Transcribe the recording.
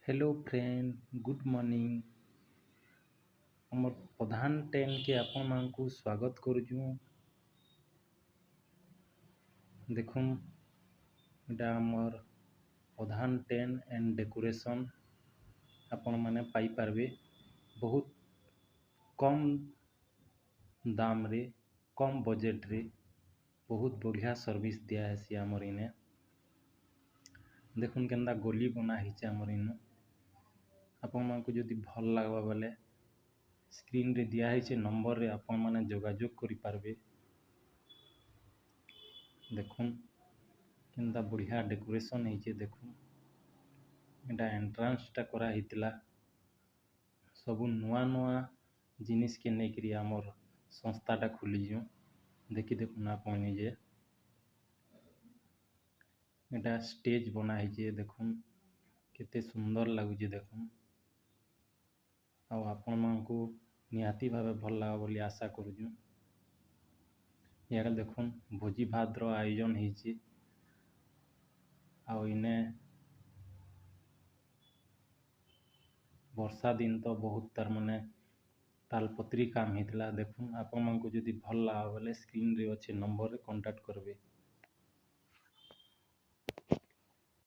Hello friend, good morning. आमर प्रधान 10 के आपण मानकु स्वागत करुचु। देखुन एटा आमर प्रधान 10 एंड डेकोरेशन आपण माने पाई पारबे बहुत कम दाम रे, कम बजेट रे बहुत बढ़िया सर्विस दिया है आमर इने। देखुन केनता गोली बना हिचे आमर इनो। आपण मानकु जदि भल लागबा बेले स्क्रीन रे दिया है नंबर रे आपण माने जोगाजोग करि पारबे। देखुन केनता बढ़िया डेकोरेशन है। देखुन एटा एंट्रांस टा करा हितला सबु नुआ नुआ जिनिस के नेकरी आमर संस्था टा खुली जो देखि देखुन आपण निजे एटा स्टेज बना है। देखुन केते सुंदर लागुचे। देखुन आ आपण मानकु निहाती भावे भल लागा बोली आशा करूछु। यार देखुन भोजी भात रो आयोजन हिची आ इने वर्षा दिन तो बहुत तार माने तालपत्री काम हितला। देखुन आपण मानकु जदि भल लागा बोले स्क्रीन रे अच्छे नंबर रे कांटेक्ट करबे।